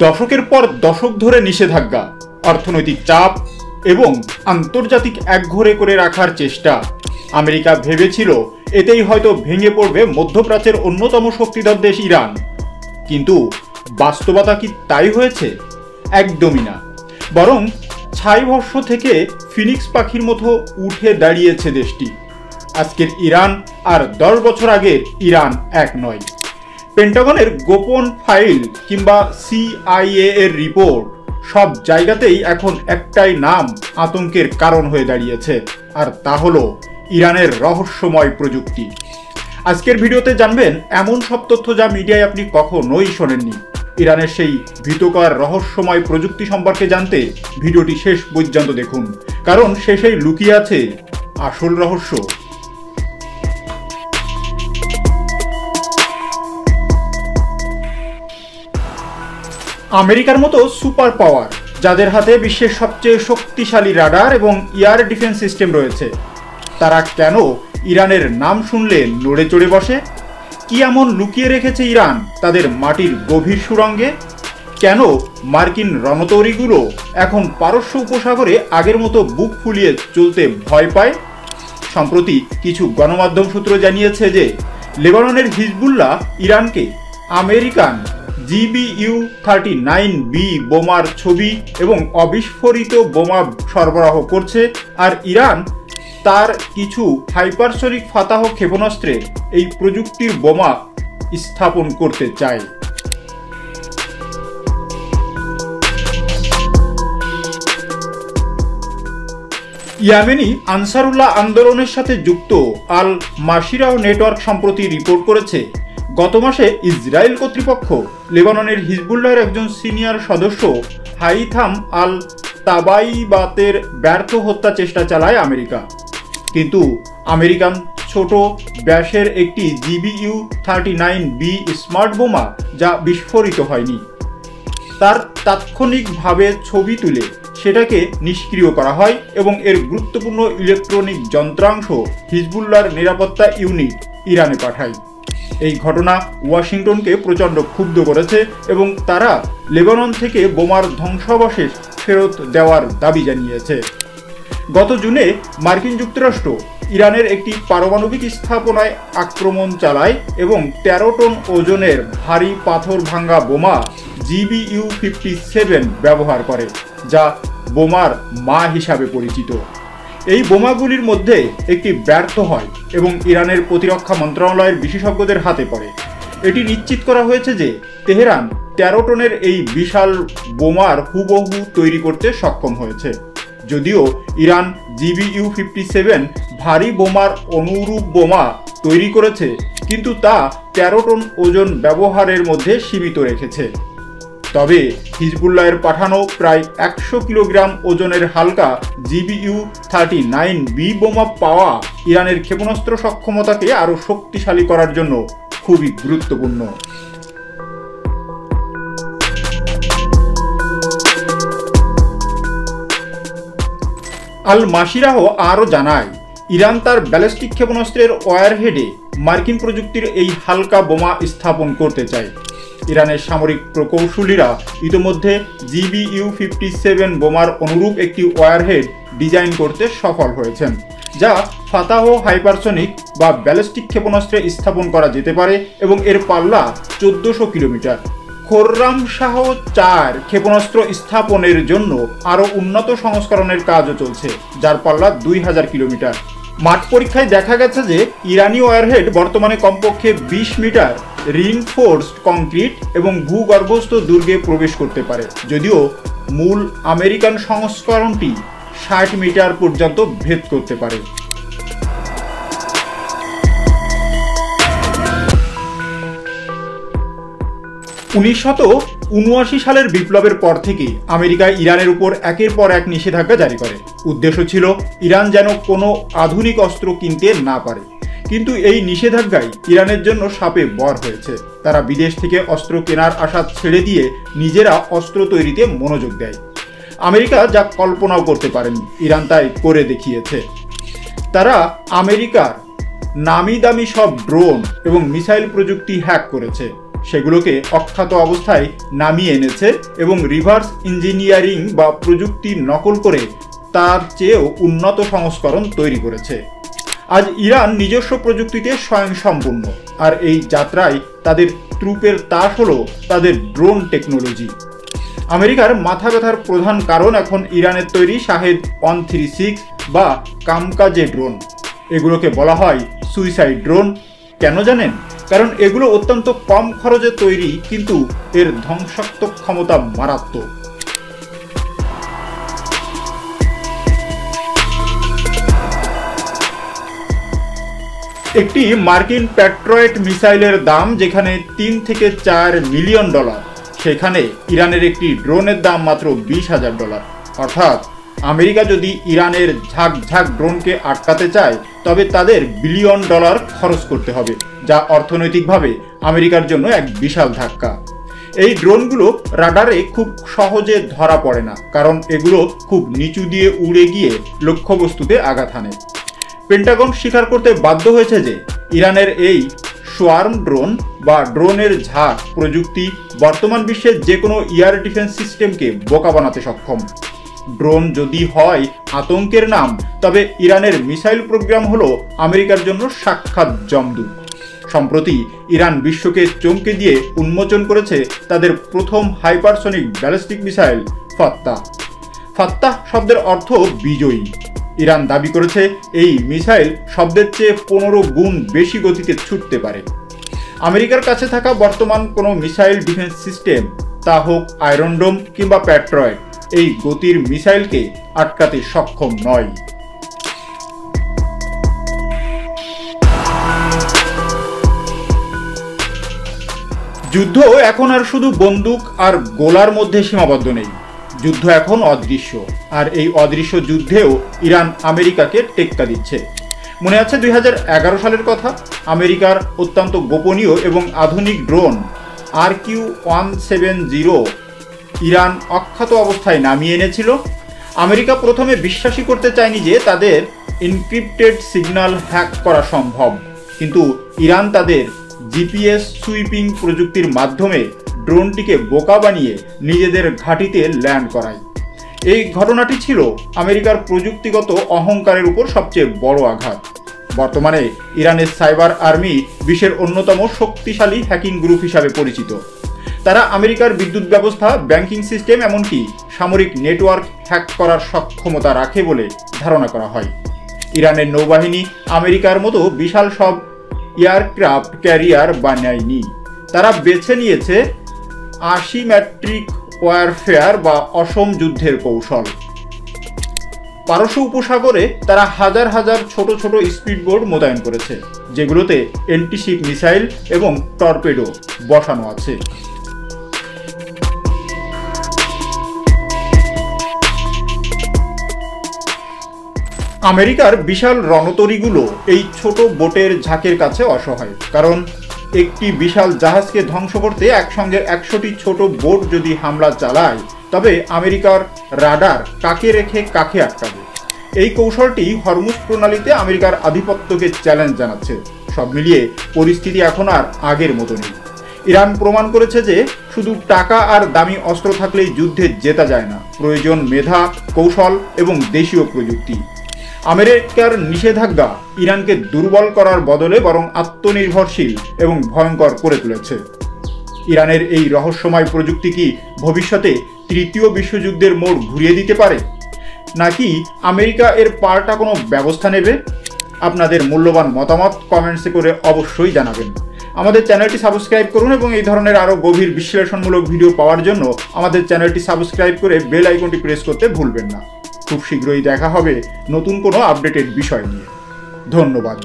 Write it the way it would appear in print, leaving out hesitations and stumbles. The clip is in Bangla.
দশকের পর দশক ধরে নিষেধাজ্ঞা, অর্থনৈতিক চাপ এবং আন্তর্জাতিক একঘরে করে রাখার চেষ্টা। আমেরিকা ভেবেছিল এতেই হয়তো ভেঙে পড়বে মধ্যপ্রাচ্যের অন্যতম শক্তিধর দেশ ইরান, কিন্তু বাস্তবতা কি তাই হয়েছে? একদমই না, বরং ছাইভস্ম থেকে ফিনিক্স পাখির মতো উঠে দাঁড়িয়েছে দেশটি। আজকের ইরান আর 10 বছর আগের ইরান এক নয়। পেন্টাগনের গোপন ফাইল কিংবা CIA এর রিপোর্ট, সব জায়গাতেই এখন একটাই নাম আতঙ্কের কারণ হয়ে দাঁড়িয়েছে, আর তা হলো ইরানের রহস্যময় প্রযুক্তি। আজকের ভিডিওতে জানবেন এমন সব তথ্য যা মিডিয়ায় আপনি কখনোই শোনেননি। ইরানের সেই ভীতকর রহস্যময় প্রযুক্তি সম্পর্কে জানতে ভিডিওটি শেষ পর্যন্ত দেখুন, কারণ শেষেই লুকিয়ে আছে আসল রহস্য। আমেরিকার মতো সুপার পাওয়ার, যাদের হাতে বিশ্বের সবচেয়ে শক্তিশালী রাডার এবং এয়ার ডিফেন্স সিস্টেম রয়েছে, তারা কেন ইরানের নাম শুনলে নড়ে চড়ে বসে? কি এমন লুকিয়ে রেখেছে ইরান তাদের মাটির গভীর সুড়ঙ্গে? কেন মার্কিন রণতরীগুলো এখন পারস্য উপসাগরে আগের মতো বুক ফুলিয়ে চলতে ভয় পায়? সম্প্রতি কিছু গণমাধ্যম সূত্র জানিয়েছে যে লেবাননের হিজবুল্লাহ ইরানকে আমেরিকান GBU-39B বোমার ছবি এবং অবিস্ফোরিত বোমা সরবরাহ করছে, আর ইরান তার কিছু হাইপারসনিক ফাতাহ ক্ষেপণাস্ত্রে এই প্রযুক্তির বোমা স্থাপন করতে চায়। ইয়েমেনি আনসারুল্লাহ আন্দোলনের সাথে যুক্ত আল মাসিরাহ নেটওয়ার্ক সম্প্রতি রিপোর্ট করেছে, গত মাসে ইসরায়েল কর্তৃপক্ষ লেবাননের হিজবুল্লাহর একজন সিনিয়র সদস্য হাইথাম আল তাবাইবাতের ব্যর্থ হত্যা চেষ্টা চালায় আমেরিকা। কিন্তু আমেরিকান ছোট ব্যাসের একটি GBU-39B স্মার্ট বোমা, যা বিস্ফোরিত হয়নি, তার তাৎক্ষণিকভাবে ছবি তুলে সেটাকে নিষ্ক্রিয় করা হয় এবং এর গুরুত্বপূর্ণ ইলেকট্রনিক যন্ত্রাংশ হিজবুল্লাহর নিরাপত্তা ইউনিট ইরানে পাঠায়। এই ঘটনা ওয়াশিংটনকে প্রচণ্ড ক্ষুব্ধ করেছে এবং তারা লেবানন থেকে বোমার ধ্বংসাবশেষ ফেরত দেওয়ার দাবি জানিয়েছে। গত জুনে মার্কিন যুক্তরাষ্ট্র ইরানের একটি পারমাণবিক স্থাপনায় আক্রমণ চালায় এবং 13 টন ওজনের ভারী পাথর ভাঙ্গা বোমা GBU-57 ব্যবহার করে, যা বোমার মা হিসাবে পরিচিত। এই বোমাগুলির মধ্যে একটি ব্যর্থ হয় এবং ইরানের প্রতিরক্ষা মন্ত্রণালয়ের বিশেষজ্ঞদের হাতে পড়ে। এটি নিশ্চিত করা হয়েছে যে তেহরান 13 টনের এই বিশাল বোমার হুবহু তৈরি করতে সক্ষম হয়েছে। যদিও ইরান GBU-57 ভারী বোমার অনুরূপ বোমা তৈরি করেছে, কিন্তু তা 13 টন ওজন ব্যবহারের মধ্যে সীমিত রেখেছে। তবে হিজবুল্লাহের পাঠানো প্রায় 100 কিলোগ্রাম ওজনের হালকা GBU-39B বোমা পাওয়া ইরানের ক্ষেপণাস্ত্র সক্ষমতাকে আরও শক্তিশালী করার জন্য খুবই গুরুত্বপূর্ণ। আল মাসিরাহ আরও জানায়, ইরান তার ব্যালিস্টিক ক্ষেপণাস্ত্রের ওয়ারহেডে মার্কিন প্রযুক্তির এই হালকা বোমা স্থাপন করতে চায়। ইরানের সামরিক প্রকৌশলীরা ইতিমধ্যে GBU-57 বোমার অনুরূপ একটি ওয়ারহেড ডিজাইন করতে সফল হয়েছেন, যা ফাতাহ হাইপারসনিক বা ব্যালিস্টিক ক্ষেপণাস্ত্রে স্থাপন করা যেতে পারে এবং এর পাল্লা 1400 কিলোমিটার। খোররাম শাহ 4 ক্ষেপণাস্ত্র স্থাপনের জন্য আরও উন্নত সংস্করণের কাজও চলছে, যার পাল্লা 2000 কিলোমিটার। মাঠ পরীক্ষায় দেখা গেছে যে ইরানি ওয়ারহেড বর্তমানে কমপক্ষে 20 মিটার রিইনফোর্সড কংক্রিট এবং ভূগর্ভস্থ দুর্গে প্রবেশ করতে পারে, যদিও মূল আমেরিকান সংস্করণটি 60 মিটার পর্যন্ত ভেদ করতে পারে। 1979 সালের বিপ্লবের পর থেকে আমেরিকা ইরানের উপর একের পর এক নিষেধাজ্ঞা জারি করে। উদ্দেশ্য ছিল ইরান যেন কোনো আধুনিক অস্ত্র কিনতে না পারে। কিন্তু এই নিষেধাজ্ঞাই ইরানের জন্য শাপে বর হয়েছে। তারা বিদেশ থেকে অস্ত্র কেনার আশা ছেড়ে দিয়ে নিজেরা অস্ত্র তৈরিতে মনোযোগ দেয়। আমেরিকা যা কল্পনাও করতে পারেনি, ইরান তাই করে দেখিয়েছে। তারা আমেরিকার নামি দামি সব ড্রোন এবং মিসাইল প্রযুক্তি হ্যাক করেছে। সেগুলোকে অক্ষত অবস্থায় নামিয়ে এনেছে এবং রিভার্স ইঞ্জিনিয়ারিং বা প্রযুক্তি নকল করে তার চেয়েও উন্নত সংস্করণ তৈরি করেছে। আজ ইরান নিজস্ব প্রযুক্তিতে স্বয়ংসম্পূর্ণ, আর এই যাত্রায় তাদের ত্রুপের তাস হলো তাদের ড্রোন টেকনোলজি। আমেরিকার মাথা ব্যথার প্রধান কারণ এখন ইরানের তৈরি শাহেদ 136 বা কামকাজে ড্রোন। এগুলোকে বলা হয় সুইসাইড ড্রোন। কেন জানেন? কারণ এগুলো অত্যন্ত কম খরচে তৈরি, কিন্তু এর ধ্বংসাত্মক ক্ষমতা মারাত্মক। একটি মার্কিন প্যাট্রয়েট মিসাইলের দাম যেখানে 3 থেকে 4 মিলিয়ন ডলার, সেখানে ইরানের একটি ড্রোনের দাম মাত্র $20,000। অর্থাৎ আমেরিকা যদি ইরানের ঝাঁক ড্রোনকে আটকাতে চায় তবে তাদের বিলিয়ন ডলার খরচ করতে হবে, যা অর্থনৈতিকভাবে আমেরিকার জন্য এক বিশাল ধাক্কা। এই ড্রোনগুলো রাডারে খুব সহজে ধরা পড়ে না, কারণ এগুলো খুব নিচু দিয়ে উড়ে গিয়ে লক্ষ্যবস্তুতে আঘাত হানে। পেন্টাগন স্বীকার করতে বাধ্য হয়েছে যে ইরানের এই সোয়ার্ম ড্রোন বা ড্রোনের ঝাঁক প্রযুক্তি বর্তমান বিশ্বের যে কোনো এয়ার ডিফেন্স সিস্টেমকে বোকা বানাতে সক্ষম। ড্রোন যদি হয় আতঙ্কের নাম, তবে ইরানের মিসাইল প্রোগ্রাম হলো আমেরিকার জন্য সাক্ষাৎ যমদূত। সম্প্রতি ইরান বিশ্বকে চমকে দিয়ে উন্মোচন করেছে তাদের প্রথম hypersonic ballistic missile Fattah. Fattah শব্দের অর্থ বিজয়ী। ইরান দাবি করেছে এই মিসাইল শব্দের চেয়ে 15 গুণ বেশি গতিতে ছুটতে পারে। আমেরিকার কাছে থাকা বর্তমান কোনো মিসাইল ডিফেন্স সিস্টেম, তা হোক আয়রন ডোম কিংবা প্যাট্রয়েট, এই গতির মিসাইলকে আটকাতে সক্ষম নয়। যুদ্ধ এখন আর শুধু বন্দুক আর গোলার মধ্যে সীমাবদ্ধ নেই। যুদ্ধ এখন অদৃশ্য, আর এই অদৃশ্য যুদ্ধেও ইরান আমেরিকাকে টেক্কা দিচ্ছে। মনে আছে 2011 সালের কথা? আমেরিকার অত্যন্ত গোপনীয় এবং আধুনিক ড্রোন RQ-170 ইরান অক্ষত অবস্থায় নামিয়ে এনেছিল। আমেরিকা প্রথমে বিশ্বাসই করতে চায়নি যে তাদের এনক্রিপ্টেড সিগন্যাল হ্যাক করা সম্ভব, কিন্তু ইরান তাদের জিপিএস সুইপিং প্রযুক্তির মাধ্যমে ড্রোনটিকে বোকা বানিয়ে নিজেদের ঘাঁটিতে ল্যান্ড করায়। এই ঘটনাটি ছিল আমেরিকার প্রযুক্তিগত অহংকারের উপর সবচেয়ে বড় আঘাত। বর্তমানে ইরানের সাইবার আর্মি বিশ্বের অন্যতম শক্তিশালী হ্যাকিং গ্রুপ হিসাবে পরিচিত। তারা আমেরিকার বিদ্যুৎ ব্যবস্থা, ব্যাংকিং সিস্টেম, এমনকি সামরিক নেটওয়ার্ক হ্যাক করার সক্ষমতা রাখে বলে ধারণা করা হয়। ইরানের নৌবাহিনী আমেরিকার মতো বিশাল সব এয়ারক্রাফট ক্যারিয়ার বানায়নি। তারা বেছে নিয়েছে অ্যাসিমেট্রিক ওয়ারফেয়ার বা অসম যুদ্ধের কৌশল। পারস্য উপসাগরে তারা হাজার হাজার ছোট ছোট স্পিডবোট মোতায়েন করেছে, যেগুলোতে অ্যান্টিশিপ মিসাইল এবং টর্পেডো বসানো আছে। আমেরিকার বিশাল রণতরীগুলো এই ছোট বোটের ঝাঁকের কাছে অসহায়, কারণ একটি বিশাল জাহাজকে ধ্বংস করতে একসঙ্গে 100টি ছোট বোট যদি হামলা চালায়, তবে আমেরিকার রাডার কাকে রেখে কাকে আটকাবে? এই কৌশলটি হরমুজ প্রণালীতে আমেরিকার আধিপত্যকে চ্যালেঞ্জ জানাচ্ছে। সব মিলিয়ে পরিস্থিতি এখন আর আগের মতো নেই। ইরান প্রমাণ করেছে যে শুধু টাকা আর দামি অস্ত্র থাকলেই যুদ্ধে জেতা যায় না, প্রয়োজন মেধা, কৌশল এবং দেশীয় প্রযুক্তি। আমেরিকার নিষেধাজ্ঞা ইরানকে দুর্বল করার বদলে বরং আত্মনির্ভরশীল এবং ভয়ঙ্কর করে তুলেছে। ইরানের এই রহস্যময় প্রযুক্তি কি ভবিষ্যতে তৃতীয় বিশ্বযুদ্ধের মোড় ঘুরিয়ে দিতে পারে, নাকি আমেরিকা এর পাল্টা কোনো ব্যবস্থা নেবে? আপনাদের মূল্যবান মতামত কমেন্টসে করে অবশ্যই জানাবেন। আমাদের চ্যানেলটি সাবস্ক্রাইব করুন এবং এই ধরনের আরও গভীর বিশ্লেষণমূলক ভিডিও পাওয়ার জন্য আমাদের চ্যানেলটি সাবস্ক্রাইব করে বেল আইকনটি প্রেস করতে ভুলবেন না। খুব শীঘ্রই দেখা হবে নতুন কোনো আপডেটেড বিষয় নিয়ে। ধন্যবাদ।